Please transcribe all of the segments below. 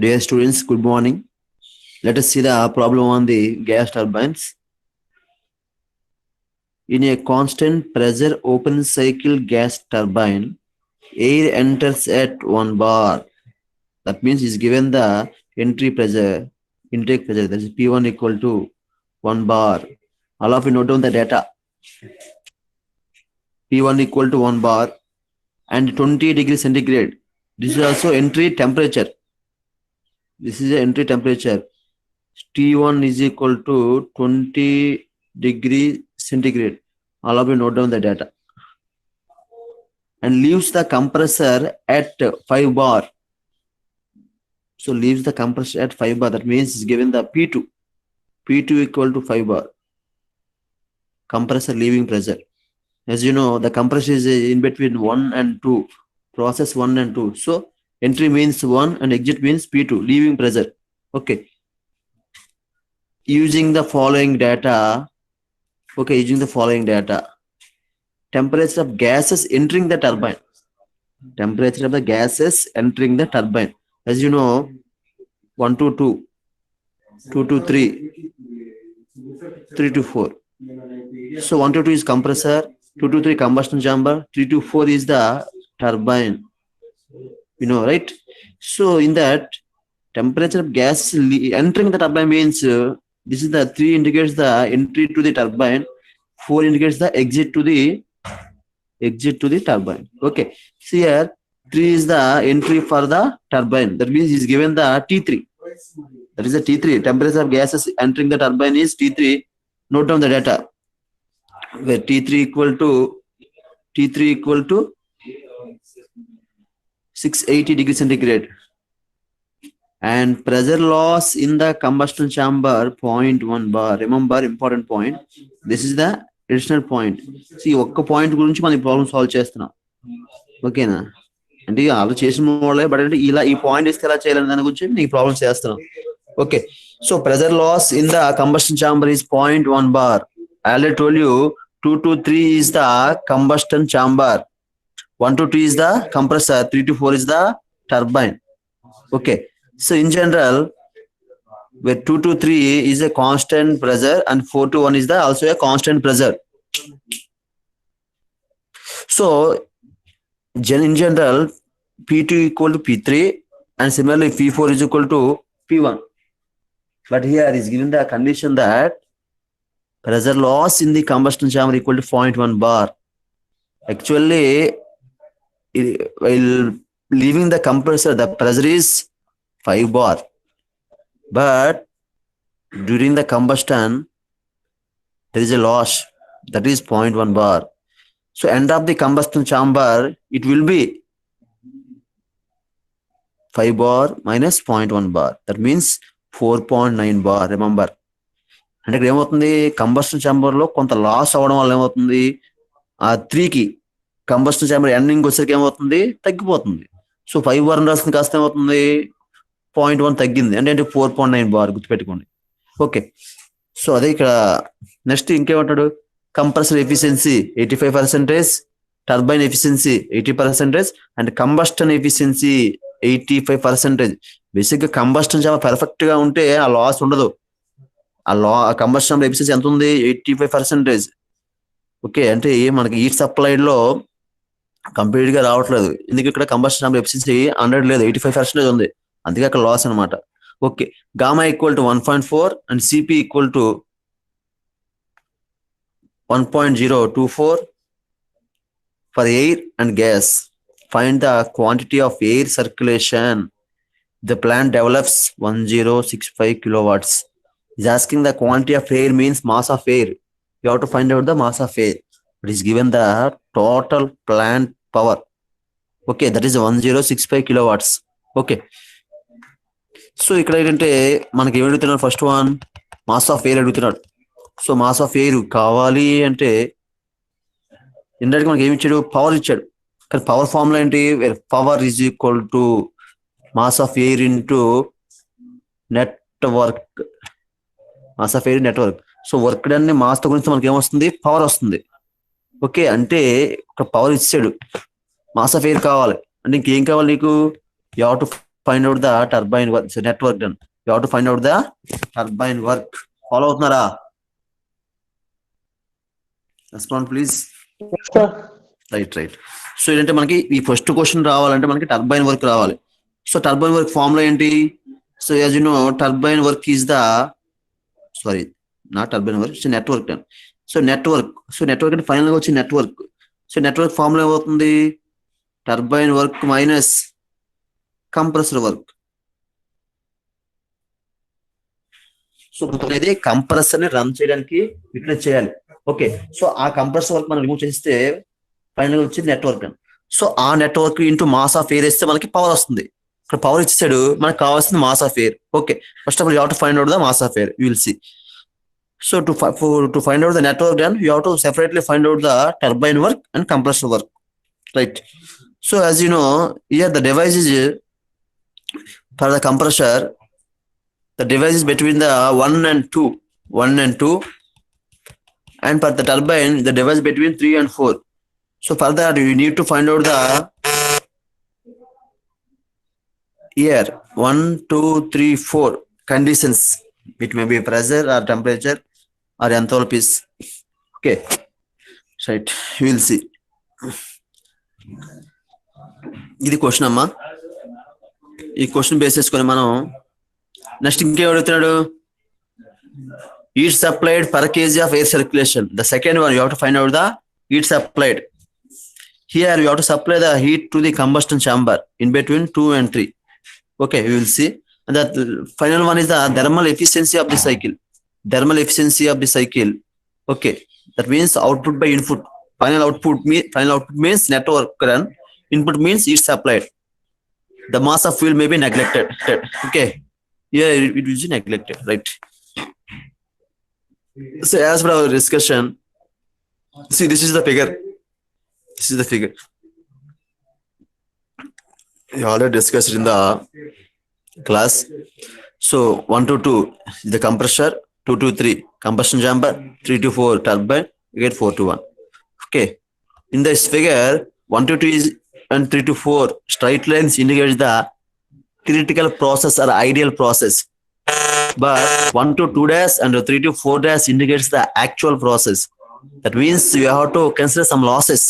Dear students, good morning. Let us see the problem on the gas turbines. In a constant pressure open cycle gas turbine, air enters at 1 bar. That means is given the entry pressure, intake pressure, that is P1 equal to 1 bar. All of you note down the data. P1 equal to 1 bar and 20 degrees centigrade. This is also entry temperature. This is the entry temperature. T1 is equal to 20 degree centigrade. All of you note down the data. And leaves the compressor at 5 bar. So leaves the compressor at 5 bar. That means it's given the P2. P2 equal to 5 bar. Compressor leaving pressure. As you know, the compressor is in between 1 and 2. Process 1 and 2. So entry means 1 and exit means P2. Leaving pressure. Okay. Using the following data. Okay, using the following data. Temperature of gases entering the turbine. Temperature of the gases entering the turbine. As you know, 1 to 2, 2 to 3, 3 to 4. So 1 to 2 is compressor, 2 to 3 combustion chamber, 3 to 4 is the turbine. You know, right? So in that, temperature of gas entering the turbine means this is the 3 indicates the entry to the turbine, 4 indicates the exit to the turbine. Okay. So here 3 is the entry for the turbine. That means is given the T3. That is the T3. Temperature of gases entering the turbine is T3. Note down the data. Where T3 equal to 680 degrees centigrade. And pressure loss in the combustion chamber 0.1 bar. Remember, important point. This is the additional point. See, ఒక్క point గురించి మనం problem solve చేస్తున్నాం. ఓకేనా? అంటే అలా చేసిన వాళ్ళే but అంటే ఇలా ఈ పాయింట్ ఇస్తే ఎలా చేయాలని దాని గురించి నీకు ప్రాబ్లమ్స్ చేస్తున్నాం. Okay. So pressure loss in the combustion chamber is 0.1 bar. I already told you 2 to 3 is the combustion chamber. 1 to 2 is the compressor. 3 to 4 is the turbine. Okay. So in general, where 2 to 3 is a constant pressure and 4 to 1 is the also a constant pressure. So in general, P2 equal to P3 and similarly P4 is equal to P1. But here is given the condition that pressure loss in the combustion chamber equal to 0.1 bar. Actually, while leaving the compressor, the pressure is 5 bar. But during the combustion, there is a loss that is 0.1 bar. So end of the combustion chamber, it will be 5 bar minus 0.1 bar. That means 4.9 bar. Remember. అంటే ఇక్కడ ఏమవుతుంది, combustion ఛాంబర్లో కొంత loss అవ్వడం వల్ల ఏమవుతుంది, ఆ 3కి కంబస్షన్ ఛాంబర్ ఎండింగ్ వచ్చేసరికి ఏమవుతుంది, తగ్గిపోతుంది. సో 5 బార్ రాస్తుంది కాస్త ఏమవుతుంది, 0.1 తగ్గింది అంటే 4.9 బార్ గుర్తుపెట్టుకోండి. ఓకే. సో అదే ఇక్కడ నెక్స్ట్ ఇంకేమంటాడు, compressor efficiency 85%, turbine efficiency 80% and combustion efficiency 85%. బేసిక్గా కంబస్టన్ చాలా పర్ఫెక్ట్ గా ఉంటే ఆ లాస్ ఉండదు. ఆ కంబస్టన్ ఎఫిషియన్సీ ఎంత ఉంది, 85%. ఓకే. అంటే మనకి హీట్ సప్లైడ్ లో కంప్లీట్ గా రావట్లేదు, ఎందుకు ఇక్కడ కంబస్టన్ ఎఫిషియన్సీ 100 లేదు, 85% ఉంది, అందుకే అక్కడ లాస్ అనమాట. Okay. Gamma equal to 1.4 and CP equal to 1.024 for air and gas. Find the quantity of air circulation. The plant develops 1065 kilowatts. Is asking the quantity of air means mass of air. You have to find out the mass of air. It is given the total plant power. Okay, that is 1065 kilowatts. Okay. So ఇక్కడ ఏంటంటే మనకి ఏమి అడుగుతున్నాడు, first one mass of air అడుగుతున్నాడు. So mass of air కావాలి అంటే indirect మనకి ఏమి ఇచ్చాడు, పవర్ ఇచ్చాడు. కానీ పవర్ ఫార్ములా ఏంటి, power is equal to mass of air into network. Mass of air network. So work done mass తో గురించి మనకి ఏమొస్తుంది, పవర్ వస్తుంది. ఓకే. అంటే ఒక పవర్ ఇచ్చాడు, మాస్ ఆఫ్ ఎయిర్ కావాలి అంటే ఇంకేం కావాలి నీకు, you have to find out the turbine work. So net work done. You have to find out the turbine work. Follow అవుతున్నారా? Respond please. రైట్ సో ఏంటంటే మనకి ఈ ఫస్ట్ క్వశ్చన్ రావాలంటే మనకి టర్బైన్ వర్క్ రావాలి. సో టర్బైన్ వర్క్ ఫార్ములా ఏంటి? So as you know turbine work is the not turbine work, so network done. So network అంటే final గా వచ్చి నెట్వర్క్. సో నెట్వర్క్ ఫార్ములా ఏమవుతుంది? Turbine work minus compressor work. So అనేది compressor ని run చేయడానికి ఇట్లా చేయాలి. ఓకే, సో ఆ కంప్రెసర్ వర్క్ మనం రిమూవ్ చేస్తే ఫైనల్ వచ్చి నెట్వర్క్. సో ఆ network into mass of air ఇస్తే మనకి పవర్ వస్తుంది. ఇక్కడ పవర్ ఇచ్చాడు, మనకు కావాల్సింది mass of air. Okay, first of all you have to find out the mass of air. You will see. So to find out the network then you have to separately find out the turbine work and compressor work, right? So as you know here the device is for the compressor, the device is between the 1 and 2, and for the turbine the device between 3 and 4. So for that you need to find out the here 1 2 3 4 conditions. It may be pressure or temperature or enthalpies. Okay, right, you will see. ఇది question అమ్మా. ఈ question base చేసుకొని మనం next ఇంకేం అడుగుతున్నాడు? heat supplied per kg of air circulation. The second one you have to find out the heat supplied. Here you have to supply the heat to the combustion chamber in between 2 and 3. Okay, we will see. And the final one is the thermal efficiency of the cycle. Okay, that means output by input. Final output means network run. Input means heat supplied. The mass of fuel may be neglected. Okay, here it will be neglected, right? So as per our discussion, see, this is the figure. We already discussed in the class. So 1 to 2 is the compressor, 2 to 3 combustion chamber, 3 to 4 turbine, you get 4 to 1. Okay, in this figure 1 to 2 is and 3 to 4 straight lines indicates the critical process or ideal process, but 1 to 2 dash and 3 to 4 dash indicates the actual process. That means you have to consider some losses,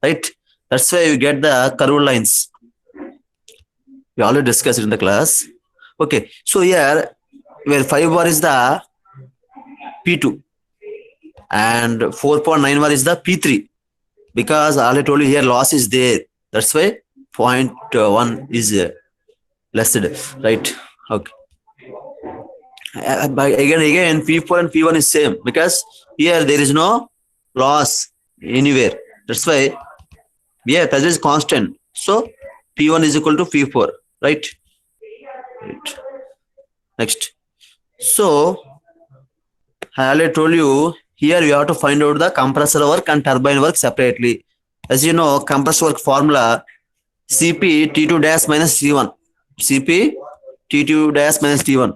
right? That's why you get the curved lines. We already discussed in the class. Okay, so here where 5 bar is the P2 and 4.9 bar is the P3, because I already told you here loss is there. That's why 0.1 is less, right? Okay. Again P4 and P1 is same, because here there is no loss anywhere. That's why here pressure is constant. So P1 is equal to P4, right? Next. So I already told you here you have to find out the compressor work and turbine work separately. As you know, compressor work formula Cp T2 dash minus T1. Cp T2 dash minus T1.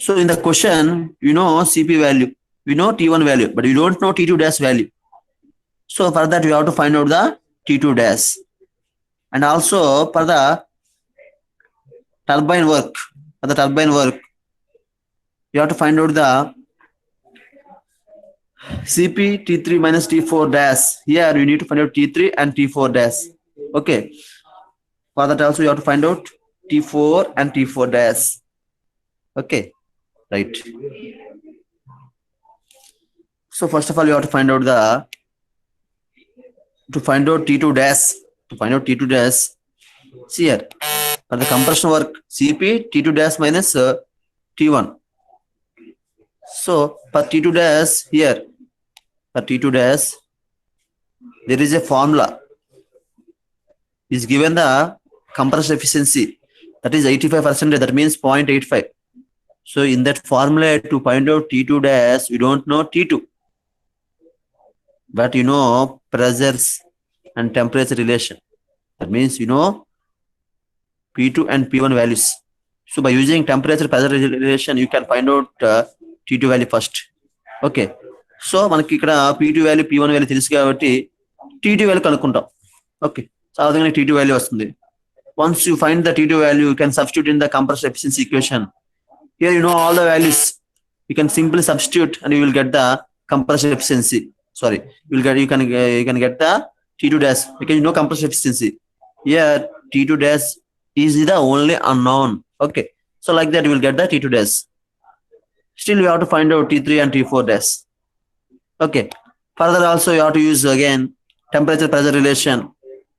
So in the question, you know Cp value, we know T1 value, but you don't know T2 dash value. So for that you have to find out the T2 dash. And also for the turbine work, you have to find out the Cp T3 minus T4 dash. Here you need to find out T3 and T4 dash. Okay, for that also you have to find out T4 and T4 dash. Okay, right. So first of all you have to find out T2 dash. To find out T2 dash, see here for the compression work Cp T2 dash minus T1. So for T2 dash, here for T2 dash there is a formula is given the compression efficiency, that is 85%, that means 0.85. So in that formula to find out T2 dash you don't know T2, but you know pressures and temperature relation. That means you know P2 and P1 values. So by using temperature pressure relation you can find out T2 value first. Okay, so మనకి ఇక్కడ P2 value P1 value తెలుసు కాబట్టి T2 value కనుక్కుంటాం. Okay, so ఆ విధంగా T2 value వస్తుంది. Once you find the T2 value, you can substitute in the compressor efficiency equation. Here you know all the values. You can simply substitute and you will get the compressor efficiency. Sorry, you can get the T2 dash because you know compressor efficiency. Here T2 dash is the only unknown. Okay, so like that you will get the T2 dash. Still you have to find out T3 and T4 dash. Okay, further also you have to use again temperature pressure relation.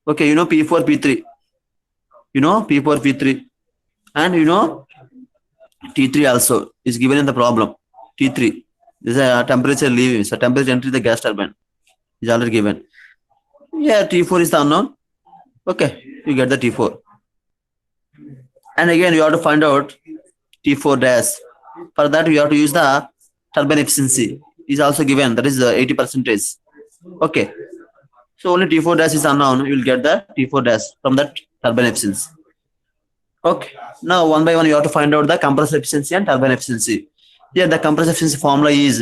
Okay, you know P4 P3. You know P4 P3 and you know T3 also is given in the problem. T3 this is a temperature leaving, so temperature entry the gas turbine is already given. Yeah, T4 is the unknown. Okay, you get the T4. And again, you have to find out T4 dash. For that, you have to use the turbine efficiency. Is also given. That is 80%. Okay. So only T4 dash is unknown. You will get the T4 dash from that turbine efficiency. Okay. Now one by one, you have to find out the compressor efficiency and turbine efficiency. Here the compressor efficiency formula is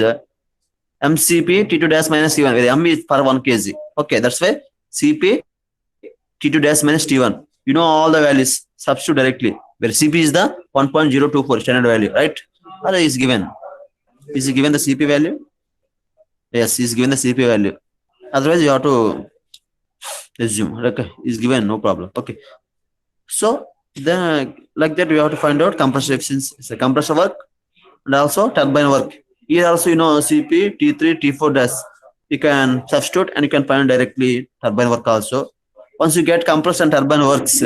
MCP T2 dash minus T1, where M is per 1 kg. Okay, that's why CP T2 dash minus T1. You know all the values, substitute directly. Where CP is the 1.024 standard value, right? Or is given. Is he given the CP value? Yes, is given the CP value. Otherwise, you have to assume. Okay, is given, no problem. Okay. So then, like that, we have to find out compressor efficiency. It's a compressor work and also turbine work. Here also, you know, CP, T3, T4 dash. You can substitute and you can find directly turbine work also. Once you get compressor and turbine works,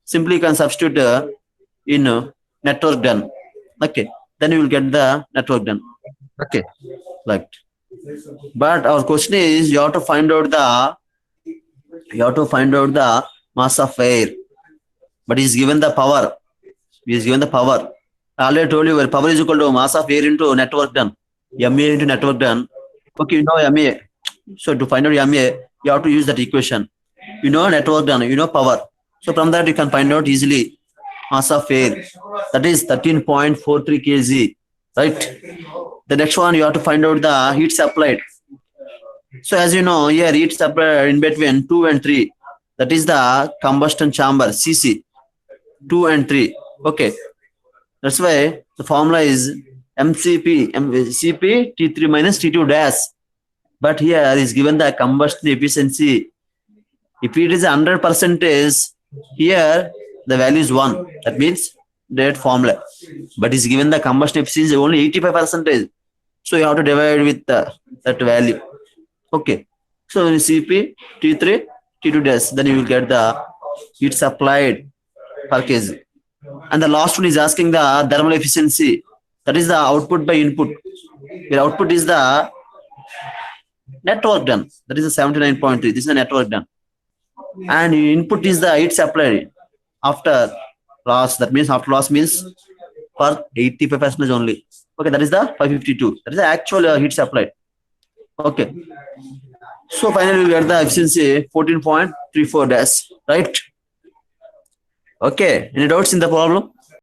simply you can substitute in network done. Okay, then you will get the network done. Okay, like. But our question is, you have to find out the mass of air. But he's given the power. He is given the power. I already told you where power is equal to mass of air into network done. MA into network done. Okay, you know MA. So to find out MA, you have to use that equation. You know network done, you know power. So from that you can find out easily mass of air. That is 13.43 kg. Right? The next one you have to find out the heat supplied. So as you know, here heat supplied in between 2 and 3. That is the combustion chamber, CC. 2 and 3. Okay. That's why the formula is CP T3 minus T2 dash. But here is given the combustion efficiency. If it is 100%, here the value is 1. That means that formula. But is given the combustion efficiency only 85%. So you have to divide with that value. Okay. So CP T3 T2 dash, then you will get the heat supplied per kg. And the last one is asking the thermal efficiency. That is the output by input. Your output is the network done. That is the 79.3. This is the network done. And input is the heat supplied after loss. That means after loss means for 85% only. Okay, that is the 552. That is the actual heat supplied. Okay. So finally we get the efficiency 14.34 dash, right? Okay. Any doubts in the problem?